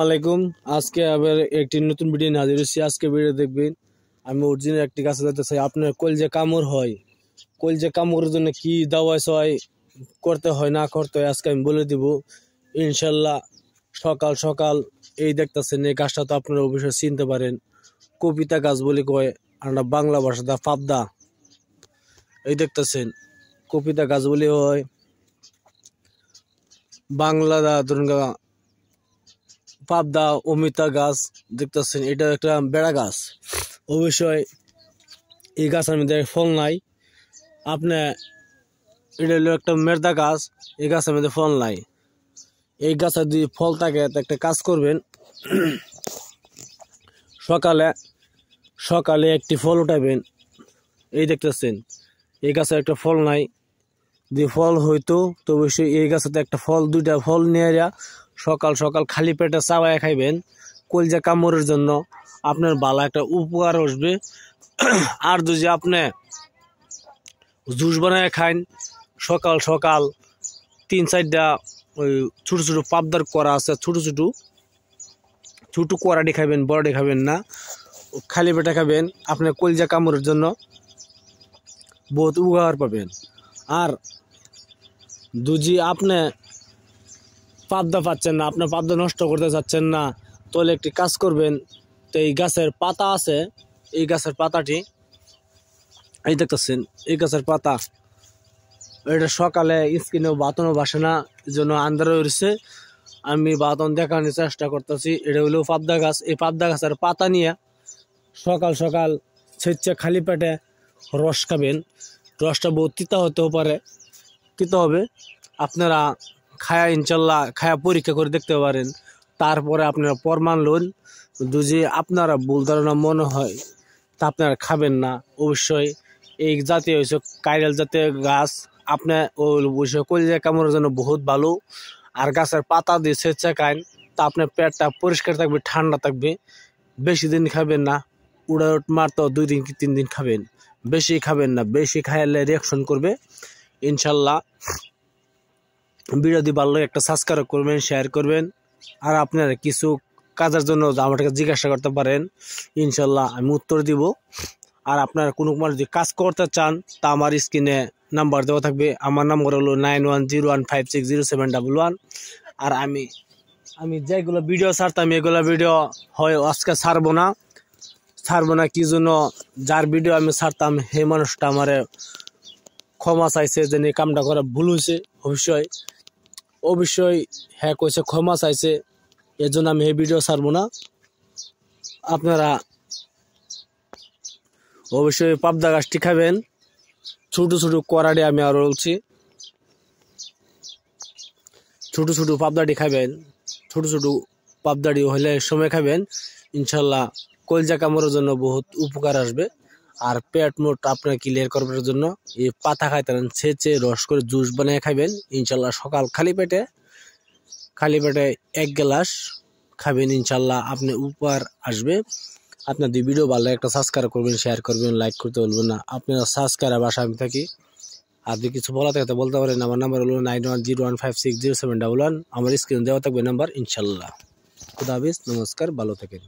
আলাইকুম। আজকে আবার একটি নতুন ভিডিও নিয়ে হাজির হয়েছি। আজকে ভিডিও দেখবেন আমি অরিজিনাল একটি গাছে যেতে চাই। আপনার কলজে কামড় হয়, কলজে কামড়ের জন্য কি দাওয়া সয় করতে হয় না করতে হয় আজকে আমি বলে দিব ইনশাল্লাহ। সকাল সকাল এই দেখতেছেন এই গাছটা তো আপনারা অবশ্যই চিনতে পারেন, কবিতা গাছ বলে কয়, আমরা বাংলা ভাষাটা পাবদা। এই দেখতেছেন কবিতা গাছ বলে হয় বাংলা ধরুন পাবদা অমিতা গাছ দেখতেছেন, এটা একটা বেড়া গাছ। অবশ্যই এই গাছের মধ্যে ফল নাই। আপনি এটা হলো একটা মেরদা গাছ, এই গাছের মধ্যে ফল নাই। এই গাছের যদি ফল থাকে তো একটা কাজ করবেন, সকালে সকালে একটি ফল উঠাবেন। এই দেখতেছেন এই গাছে একটা ফল নাই, যদি ফল হইতো তো অবশ্যই এই গাছেতে একটা ফল দুইটা ফল নিয়ে সকাল সকাল খালি পেটে চাবায় খাইবেন। কলজা কামড়ের জন্য আপনার ভালো একটা উপকার আসবে। আর যদি আপনি জুস বানায় খান সকাল সকাল 3-4টা ওই ছোটো ছোটো পাবদার করা আছে, ছোটো ছোটো ছোটো করাটি খাবেন, বড়টি খাবেন না, খালি পেটে খাবেন। আপনার কলজা কামড়ের জন্য বহুত উপকার পাবেন। আর যদি আপনি পাবদা পাচ্ছেন না, আপনার পাবদা নষ্ট করতে চাচ্ছেন না, তাহলে একটি কাজ করবেন। তো এই গাছের পাতা আছে, এই গাছের পাতাটি এই দেখতেছেন, এই গাছের পাতা এটা সকালে স্কিনেও বাতনও বাসে না, এই জন্য আন্দারে রয়েছে। আমি বাতন দেখানোর চেষ্টা করতেছি। এটা হলো পাবদা গাছ। এই পাবদা গাছের পাতা নিয়ে সকাল সকাল ছেঁচে খালি পেটে রস খাবেন। রসটা বহুত তিতা হতেও পারে, তিতা হবে। আপনারা খায়া ইনশাল্লাহ খায়া পরীক্ষা করে দেখতে পারেন, তারপরে আপনারা প্রমাণ লন। যদি আপনারা ভুল ধারণা মনে হয় তা আপনারা খাবেন না। অবশ্যই এই জাতীয় হচ্ছে কাইরাল জাতীয় গাছ, আপনার অবশ্যই কলিজা কামড়ের জন্য বহুত ভালো। আর গাছের পাতা দিয়ে ছেঁচে খান তা আপনার পেটটা পরিষ্কার থাকবে, ঠান্ডা থাকবে। বেশি দিন খাবেন না, উড়াউট মারতো 2 দিন কি 3 দিন খাবেন, বেশি খাবেন না। বেশি খাইলে রিয়াকশন করবে ইনশাল্লাহ। ভিডিও দিয়ে ভালো একটা সাবস্ক্রাইব করবেন, শেয়ার করবেন। আর আপনারা কিছু কাজের জন্য আমাকে জিজ্ঞাসা করতে পারেন, ইনশাল্লাহ আমি উত্তর দিব। আর আপনারা কোনো যদি কাজ করতে চান তা আমার স্ক্রিনে নাম্বার দেওয়া থাকবে। আমার নাম্বার হলো 9101560711। আর আমি যেগুলো ভিডিও ছাড়তাম এগুলো ভিডিও হয় আজকে ছাড়বো না। কি জন্য? যার ভিডিও আমি ছাড়তাম সেই মানুষটা আমার ক্ষমা চাইছে যে এই কামটা করা ভুল হয়েছে। অবশ্যই হ্যাঁ কইছে, ক্ষমা চাইছে, এর জন্য আমি এই ভিডিও ছাড়বো না। আপনারা অবশ্যই পাবদা গাছটি খাবেন। ছোট ছোট করাডি আমি আরো বলছি, ছোট ছোট পাবদাটি খাবেন। ছোট ছোট পাবদাটি হলে সময় খাবেন ইনশাল্লাহ। কলজা কামড়ের জন্য বহুত উপকার আসবে। আর পেট মোট আপনার ক্লিয়ার করার জন্য এই পাতা খাইতেন, ছেঁচে রস করে জুস বানিয়ে খাবেন ইনশাল্লাহ। সকাল খালি পেটে 1 গ্লাস খাবেন ইনশাল্লাহ, আপনি উপকার আসবে। আপনার দুই ভিডিও ভালো একটা সাবস্ক্রাইব করবেন, শেয়ার করবেন, লাইক করতে বলবেন না। আপনারা সাবস্ক্রাইব আসা আমি থাকি। আর যদি কিছু বলা থাকে বলতে পারেন। আমার নাম্বার হলো 9101560711। আমার স্ক্রিন দেওয়া থাকবে নাম্বার ইনশাল্লাহ। খুদা হাফেজ, নমস্কার, ভালো থাকেন।